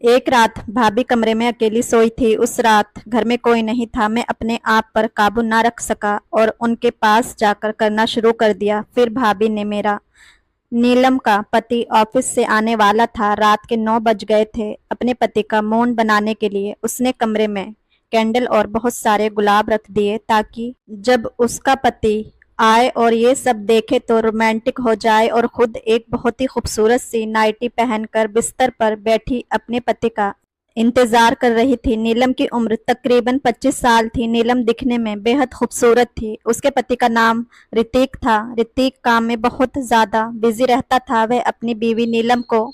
एक रात भाभी कमरे में अकेली सोई थी। उस रात घर में कोई नहीं था। मैं अपने आप पर काबू ना रख सका और उनके पास जाकर करना शुरू कर दिया। फिर भाभी ने मेरा नीलम का पति ऑफिस से आने वाला था। रात के 9 बज गए थे। अपने पति का मौन बनाने के लिए उसने कमरे में कैंडल और बहुत सारे गुलाब रख दिए ताकि जब उसका पति आए और ये सब देखे तो रोमांटिक हो जाए। और खुद एक बहुत ही खूबसूरत सी नाइटी पहनकर बिस्तर पर बैठी अपने पति का इंतजार कर रही थी। नीलम की उम्र तकरीबन 25 साल थी। नीलम दिखने में बेहद खूबसूरत थी। उसके पति का नाम ऋतिक था। ऋतिक काम में बहुत ज्यादा बिजी रहता था। वह अपनी बीवी नीलम को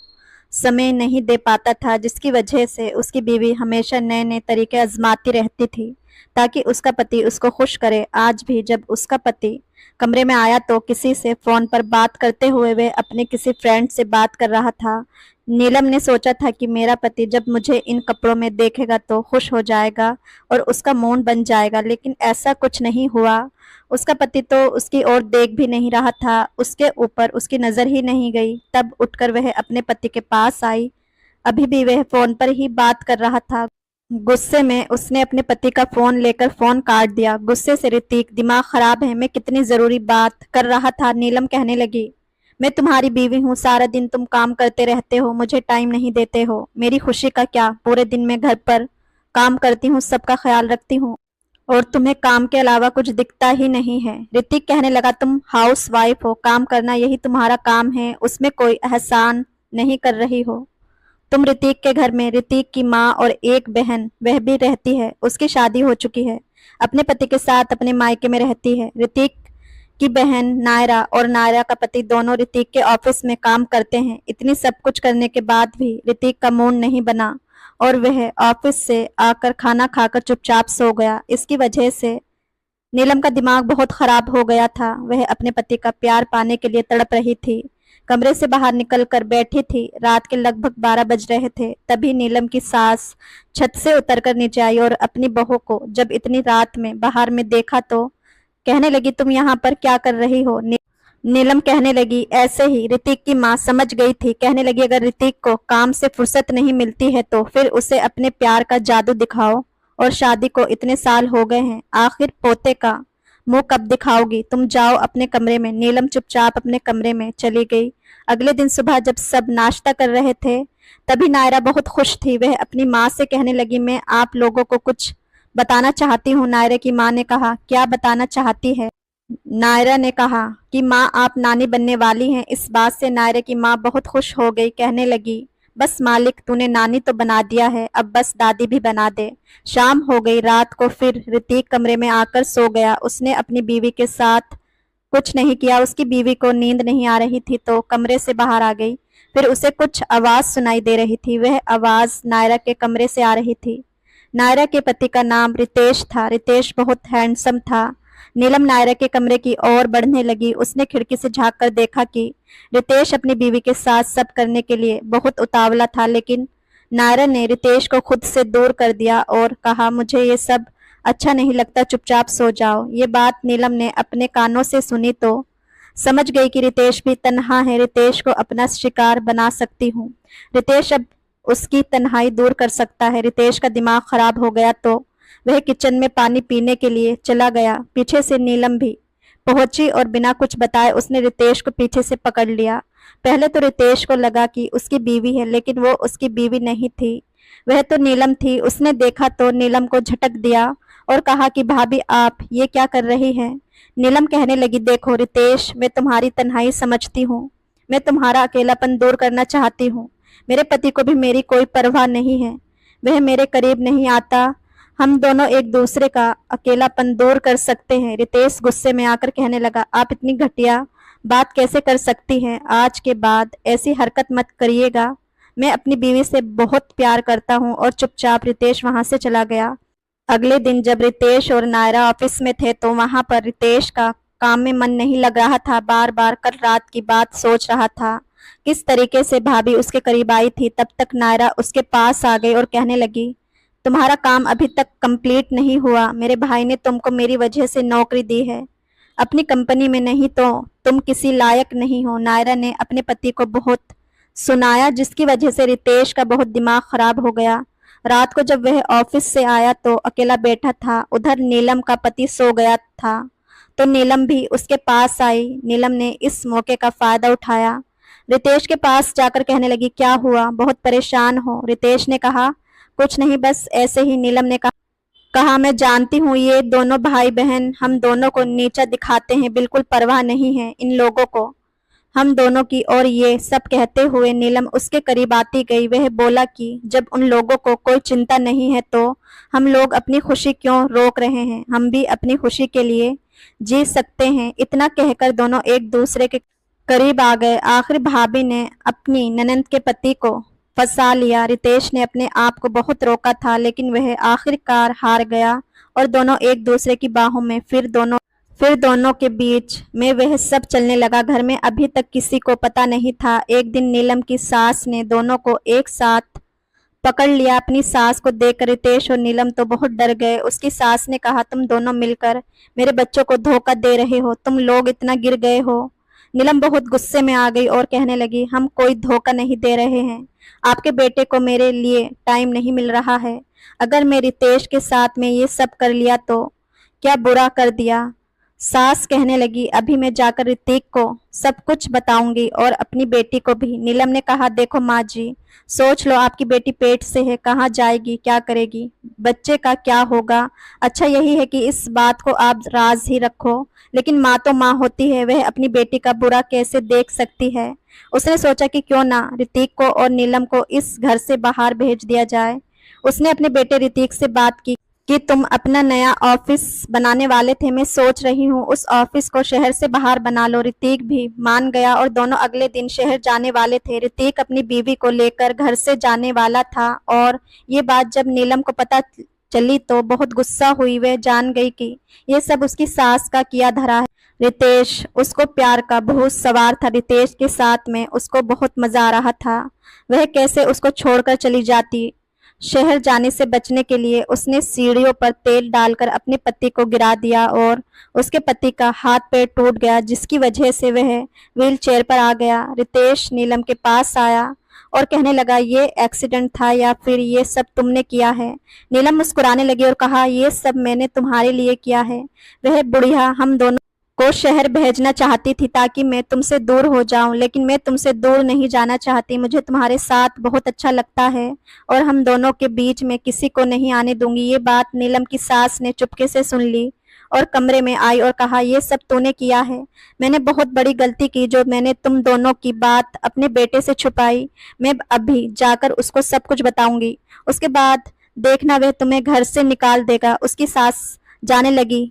समय नहीं दे पाता था, जिसकी वजह से उसकी बीवी हमेशा नए नए तरीके आजमाती रहती थी ताकि उसका पति उसको खुश करे। आज भी जब उसका पति कमरे में आया तो किसी से फोन पर बात करते हुए वह अपने किसी फ्रेंड से बात कर रहा था। नीलम ने सोचा था कि मेरा पति जब मुझे इन कपड़ों में देखेगा तो खुश हो जाएगा और उसका मौन बन जाएगा, लेकिन ऐसा कुछ नहीं हुआ। उसका पति तो उसकी ओर देख भी नहीं रहा था। उसके ऊपर उसकी नजर ही नहीं गई। तब उठकर वह अपने पति के पास आई। अभी भी वह फोन पर ही बात कर रहा था। गुस्से में उसने अपने पति का फोन लेकर फोन काट दिया। गुस्से से ऋतिक, दिमाग खराब है, मैं कितनी जरूरी बात कर रहा था। नीलम कहने लगी, मैं तुम्हारी बीवी हूँ, सारा दिन तुम काम करते रहते हो, मुझे टाइम नहीं देते हो। मेरी खुशी का क्या? पूरे दिन मैं घर पर काम करती हूँ, सबका ख्याल रखती हूँ और तुम्हें काम के अलावा कुछ दिखता ही नहीं है। ऋतिक कहने लगा, तुम हाउस वाइफ हो, काम करना यही तुम्हारा काम है, उसमें कोई एहसान नहीं कर रही हो। तुम ऋतिक के घर में ऋतिक की माँ और एक बहन वह भी रहती है। उसकी शादी हो चुकी है, अपने पति के साथ अपने मायके में रहती है। ऋतिक की बहन नायरा और नायरा का पति दोनों ऋतिक के ऑफिस में काम करते हैं। इतनी सब कुछ करने के बाद भी ऋतिक का मूड नहीं बना और वह ऑफिस से आकर खाना खाकर चुपचाप सो गया। इसकी वजह से नीलम का दिमाग बहुत खराब हो गया था। वह अपने पति का प्यार पाने के लिए तड़प रही थी। कमरे से बाहर निकल कर बैठी थी। रात के लगभग 12 बज रहे थे। तभी नीलम की सास छत से उतरकर नीचे आई और अपनी बहू को जब इतनी रात में बाहर में देखा तो कहने लगी, तुम यहाँ पर क्या कर रही हो? नीलम कहने लगी, ऐसे ही। ऋतिक की माँ समझ गई थी। कहने लगी, अगर ऋतिक को काम से फुर्सत नहीं मिलती है तो फिर उसे अपने प्यार का जादू दिखाओ। और शादी को इतने साल हो गए हैं, आखिर पोते का मुंह कब दिखाओगी? तुम जाओ अपने कमरे में। नीलम चुपचाप अपने कमरे में चली गई। अगले दिन सुबह जब सब नाश्ता कर रहे थे तभी नायरा बहुत खुश थी। वह अपनी माँ से कहने लगी, मैं आप लोगों को कुछ बताना चाहती हूँ। नायरा की माँ ने कहा, क्या बताना चाहती है? नायरा ने कहा कि माँ, आप नानी बनने वाली हैं। इस बात से नायरा की माँ बहुत खुश हो गई। कहने लगी, बस मालिक, तूने नानी तो बना दिया है, अब बस दादी भी बना दे। शाम हो गई। रात को फिर ऋतिक कमरे में आकर सो गया। उसने अपनी बीवी के साथ कुछ नहीं किया। उसकी बीवी को नींद नहीं आ रही थी तो कमरे से बाहर आ गई। फिर उसे कुछ आवाज सुनाई दे रही थी। वह आवाज नायरा के कमरे से आ रही थी। नायरा के पति का नाम रितेश था। रितेश बहुत हैंडसम था। नीलम नायरा के कमरे की ओर बढ़ने लगी। उसने खिड़की से झांक कर देखा कि रितेश अपनी बीवी के साथ सब करने के लिए बहुत उतावला था, लेकिन नायरा ने रितेश को खुद से दूर कर दिया और कहा, मुझे ये सब अच्छा नहीं लगता, चुपचाप सो जाओ। ये बात नीलम ने अपने कानों से सुनी तो समझ गई कि रितेश भी तन्हा है। रितेश को अपना शिकार बना सकती हूँ। रितेश अब उसकी तन्हाई दूर कर सकता है। रितेश का दिमाग खराब हो गया तो वह किचन में पानी पीने के लिए चला गया। पीछे से नीलम भी पहुंची और बिना कुछ बताए उसने रितेश को पीछे से पकड़ लिया। पहले तो रितेश को लगा कि उसकी बीवी है, लेकिन वो उसकी बीवी नहीं थी, वह तो नीलम थी। उसने देखा तो नीलम को झटक दिया और कहा कि भाभी, आप ये क्या कर रही हैं? नीलम कहने लगी, देखो रितेश, मैं तुम्हारी तन्हाई समझती हूँ, मैं तुम्हारा अकेलापन दूर करना चाहती हूँ। मेरे पति को भी मेरी कोई परवाह नहीं है, वह मेरे करीब नहीं आता। हम दोनों एक दूसरे का अकेलापन दूर कर सकते हैं। रितेश गुस्से में आकर कहने लगा, आप इतनी घटिया बात कैसे कर सकती हैं? आज के बाद ऐसी हरकत मत करिएगा। मैं अपनी बीवी से बहुत प्यार करता हूँ। और चुपचाप रितेश वहां से चला गया। अगले दिन जब रितेश और नायरा ऑफिस में थे तो वहां पर रितेश का काम में मन नहीं लग रहा था। बार बार कल रात की बात सोच रहा था, किस तरीके से भाभी उसके करीब आई थी। तब तक नायरा उसके पास आ गई और कहने लगी, तुम्हारा काम अभी तक कंप्लीट नहीं हुआ। मेरे भाई ने तुमको मेरी वजह से नौकरी दी है अपनी कंपनी में, नहीं तो तुम किसी लायक नहीं हो। नायरा ने अपने पति को बहुत सुनाया, जिसकी वजह से रितेश का बहुत दिमाग खराब हो गया। रात को जब वह ऑफिस से आया तो अकेला बैठा था। उधर नीलम का पति सो गया था तो नीलम भी उसके पास आई। नीलम ने इस मौके का फायदा उठाया। रितेश के पास जाकर कहने लगी, क्या हुआ, बहुत परेशान हो? रितेश ने कहा, कुछ नहीं, बस ऐसे ही। नीलम ने कहा, मैं जानती हूँ ये दोनों भाई बहन हम दोनों को नीचा दिखाते हैं, बिल्कुल परवाह नहीं है इन लोगों को हम दोनों की। और ये सब कहते हुए नीलम उसके करीब आती गई। वह बोला कि जब उन लोगों को कोई चिंता नहीं है तो हम लोग अपनी खुशी क्यों रोक रहे हैं? हम भी अपनी खुशी के लिए जी सकते हैं। इतना कहकर दोनों एक दूसरे के करीब आ गए। आखिर भाभी ने अपनी ननंद के पति को फंसा लिया। रितेश ने अपने आप को बहुत रोका था लेकिन वह आखिरकार हार गया और दोनों एक दूसरे की बाहों में फिर दोनों के बीच में वह सब चलने लगा। घर में अभी तक किसी को पता नहीं था। एक दिन नीलम की सास ने दोनों को एक साथ पकड़ लिया। अपनी सास को देखकर रितेश और नीलम तो बहुत डर गए। उसकी सास ने कहा, तुम दोनों मिलकर मेरे बच्चों को धोखा दे रहे हो, तुम लोग इतना गिर गए हो। नीलम बहुत गुस्से में आ गई और कहने लगी, हम कोई धोखा नहीं दे रहे हैं, आपके बेटे को मेरे लिए टाइम नहीं मिल रहा है। अगर मैं रितेश के साथ में ये सब कर लिया तो क्या बुरा कर दिया? सास कहने लगी, अभी मैं जाकर ऋतिक को सब कुछ बताऊंगी और अपनी बेटी को भी। नीलम ने कहा, देखो माँ जी, सोच लो, आपकी बेटी पेट से है, कहाँ जाएगी, क्या करेगी, बच्चे का क्या होगा? अच्छा यही है कि इस बात को आप राज ही रखो। लेकिन माँ तो माँ होती है, वह अपनी बेटी का बुरा कैसे देख सकती है? उसने सोचा कि क्यों ना ऋतिक को और नीलम को इस घर से बाहर भेज दिया जाए। उसने अपने बेटे ऋतिक से बात की कि तुम अपना नया ऑफिस बनाने वाले थे, मैं सोच रही हूँ उस ऑफिस को शहर से बाहर बना लो। ऋतिक भी मान गया और दोनों अगले दिन शहर जाने वाले थे। ऋतिक अपनी बीवी को लेकर घर से जाने वाला था और ये बात जब नीलम को पता चली तो बहुत गुस्सा हुई। वह जान गई कि ये सब उसकी सास का किया धरा है। रितेश, उसको प्यार का भूत सवार था। रितेश के साथ में उसको बहुत मजा आ रहा था। वह कैसे उसको छोड़कर चली जाती? शहर जाने से बचने के लिए उसने सीढ़ियों पर तेल डालकर अपने पति को गिरा दिया और उसके पति का हाथ पैर टूट गया, जिसकी वजह से वह व्हील चेयर पर आ गया। रितेश नीलम के पास आया और कहने लगा, ये एक्सीडेंट था या फिर ये सब तुमने किया है? नीलम मुस्कुराने लगी और कहा, ये सब मैंने तुम्हारे लिए किया है। वह बुढ़िया हम दोनों को शहर भेजना चाहती थी ताकि मैं तुमसे दूर हो जाऊं, लेकिन मैं तुमसे दूर नहीं जाना चाहती। मुझे तुम्हारे साथ बहुत अच्छा लगता है और हम दोनों के बीच में किसी को नहीं आने दूंगी। ये बात नीलम की सास ने चुपके से सुन ली और कमरे में आई और कहा, ये सब तूने किया है? मैंने बहुत बड़ी गलती की जो मैंने तुम दोनों की बात अपने बेटे से छुपाई। मैं अभी जाकर उसको सब कुछ बताऊंगी, उसके बाद देखना वह तुम्हें घर से निकाल देगा। उसकी सास जाने लगी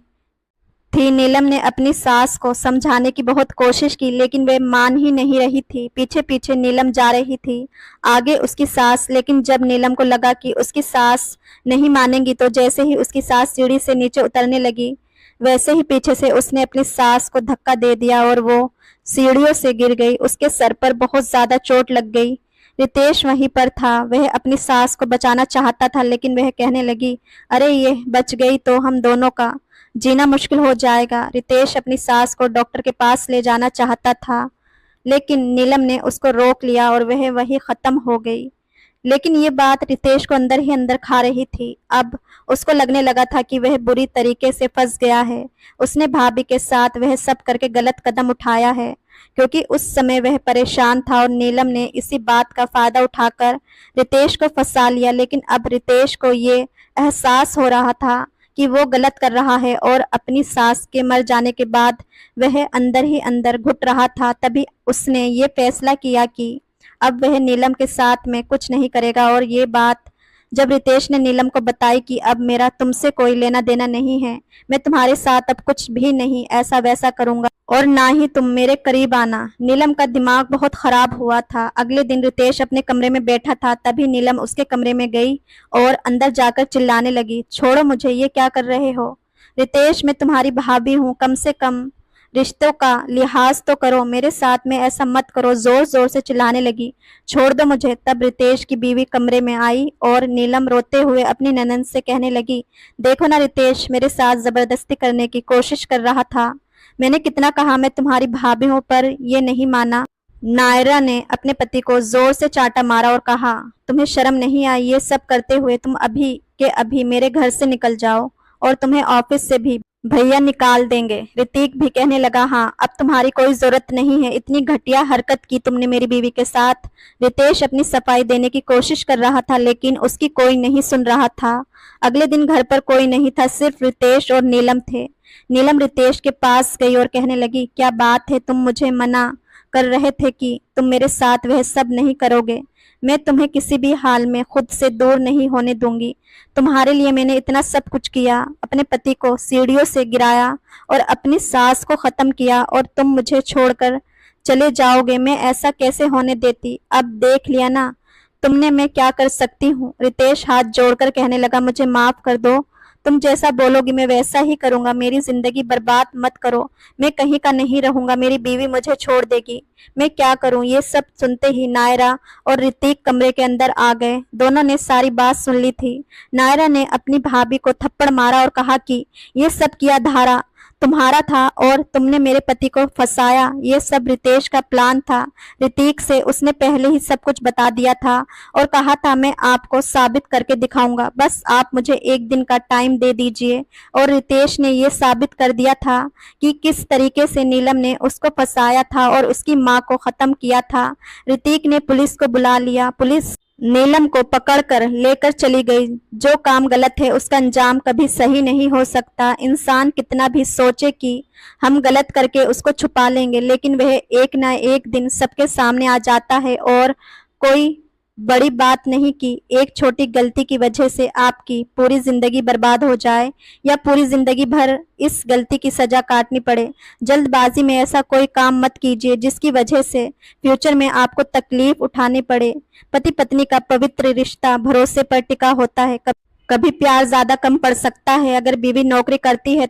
थी। नीलम ने अपनी सास को समझाने की बहुत कोशिश की लेकिन वे मान ही नहीं रही थी। पीछे पीछे नीलम जा रही थी, आगे उसकी सास। लेकिन जब नीलम को लगा कि उसकी सास नहीं मानेंगी तो जैसे ही उसकी सास सीढ़ी से नीचे उतरने लगी वैसे ही पीछे से उसने अपनी सास को धक्का दे दिया और वो सीढ़ियों से गिर गई। उसके सर पर बहुत ज्यादा चोट लग गई। रितेश वहीं पर था। वह अपनी सास को बचाना चाहता था लेकिन वह कहने लगी, अरे ये बच गई तो हम दोनों का जीना मुश्किल हो जाएगा। रितेश अपनी सास को डॉक्टर के पास ले जाना चाहता था लेकिन नीलम ने उसको रोक लिया और वह वहीं खत्म हो गई। लेकिन ये बात रितेश को अंदर ही अंदर खा रही थी। अब उसको लगने लगा था कि वह बुरी तरीके से फंस गया है। उसने भाभी के साथ वह सब करके गलत कदम उठाया है क्योंकि उस समय वह परेशान था और नीलम ने इसी बात का फायदा उठाकर रितेश को फंसा लिया। लेकिन अब रितेश को ये एहसास हो रहा था कि वो गलत कर रहा है और अपनी सास के मर जाने के बाद वह अंदर ही अंदर घुट रहा था। तभी उसने ये फैसला किया कि अब वह नीलम के साथ में कुछ नहीं करेगा। और ये बात जब रितेश ने नीलम को बताई कि अब मेरा तुमसे कोई लेना देना नहीं है, मैं तुम्हारे साथ अब कुछ भी नहीं ऐसा वैसा करूंगा और ना ही तुम मेरे करीब आना। नीलम का दिमाग बहुत खराब हुआ था। अगले दिन रितेश अपने कमरे में बैठा था, तभी नीलम उसके कमरे में गई और अंदर जाकर चिल्लाने लगी, छोड़ो मुझे, ये क्या कर रहे हो? रितेश, मैं तुम्हारी भाभी हूँ, कम से कम रिश्तों का लिहाज तो करो, मेरे साथ में ऐसा मत करो। जोर जोर से चिल्लाने लगी, छोड़ दो मुझे। तब रितेश की बीवी कमरे में आई और नीलम रोते हुए अपनी ननंद से कहने लगी, देखो ना रितेश मेरे साथ जबरदस्ती करने की कोशिश कर रहा था। मैंने कितना कहा मैं तुम्हारी भाभी हूँ पर ये नहीं माना। नायरा ने अपने पति को जोर से चांटा मारा और कहा, तुम्हें शर्म नहीं आई? ये सब करते हुए तुम अभी के अभी मेरे घर से निकल जाओ और तुम्हें ऑफिस से भी भैया निकाल देंगे। ऋतिक भी कहने लगा, हाँ अब तुम्हारी कोई जरूरत नहीं है, इतनी घटिया हरकत की तुमने मेरी बीवी के साथ। रितेश अपनी सफाई देने की कोशिश कर रहा था लेकिन उसकी कोई नहीं सुन रहा था। अगले दिन घर पर कोई नहीं था, सिर्फ रितेश और नीलम थे। नीलम रितेश के पास गई और कहने लगी, क्या बात है, तुम मुझे मना कर रहे थे कि तुम मेरे साथ वह सब नहीं करोगे। मैं तुम्हें किसी भी हाल में खुद से दूर नहीं होने दूंगी। तुम्हारे लिए मैंने इतना सब कुछ किया, अपने पति को सीढ़ियों से गिराया और अपनी सास को खत्म किया और तुम मुझे छोड़कर चले जाओगे। मैं ऐसा कैसे होने देती? अब देख लिया ना तुमने मैं क्या कर सकती हूँ। रितेश हाथ जोड़कर कहने लगा, मुझे माफ कर दो, तुम जैसा बोलोगी मैं वैसा ही करूंगा। मेरी जिंदगी बर्बाद मत करो, मैं कहीं का नहीं रहूंगा, मेरी बीवी मुझे छोड़ देगी, मैं क्या करूं। ये सब सुनते ही नायरा और ऋतिक कमरे के अंदर आ गए। दोनों ने सारी बात सुन ली थी। नायरा ने अपनी भाभी को थप्पड़ मारा और कहा कि ये सब किया धारा तुम्हारा था और तुमने मेरे पति को फंसाया। ये सब रितेश का प्लान था। ऋतिक से उसने पहले ही सब कुछ बता दिया था और कहा था मैं आपको साबित करके दिखाऊंगा, बस आप मुझे एक दिन का टाइम दे दीजिए। और रितेश ने ये साबित कर दिया था कि किस तरीके से नीलम ने उसको फंसाया था और उसकी माँ को खत्म किया था। ऋतिक ने पुलिस को बुला लिया। पुलिस नीलम को पकड़कर लेकर चली गई। जो काम गलत है उसका अंजाम कभी सही नहीं हो सकता। इंसान कितना भी सोचे कि हम गलत करके उसको छुपा लेंगे लेकिन वह एक ना एक दिन सबके सामने आ जाता है। और कोई बड़ी बात नहीं कि एक छोटी गलती की वजह से आपकी पूरी जिंदगी बर्बाद हो जाए या पूरी जिंदगी भर इस गलती की सजा काटनी पड़े। जल्दबाजी में ऐसा कोई काम मत कीजिए जिसकी वजह से फ्यूचर में आपको तकलीफ उठानी पड़े। पति पत्नी का पवित्र रिश्ता भरोसे पर टिका होता है। कभी प्यार ज्यादा कम पड़ सकता है। अगर बीवी नौकरी करती है तो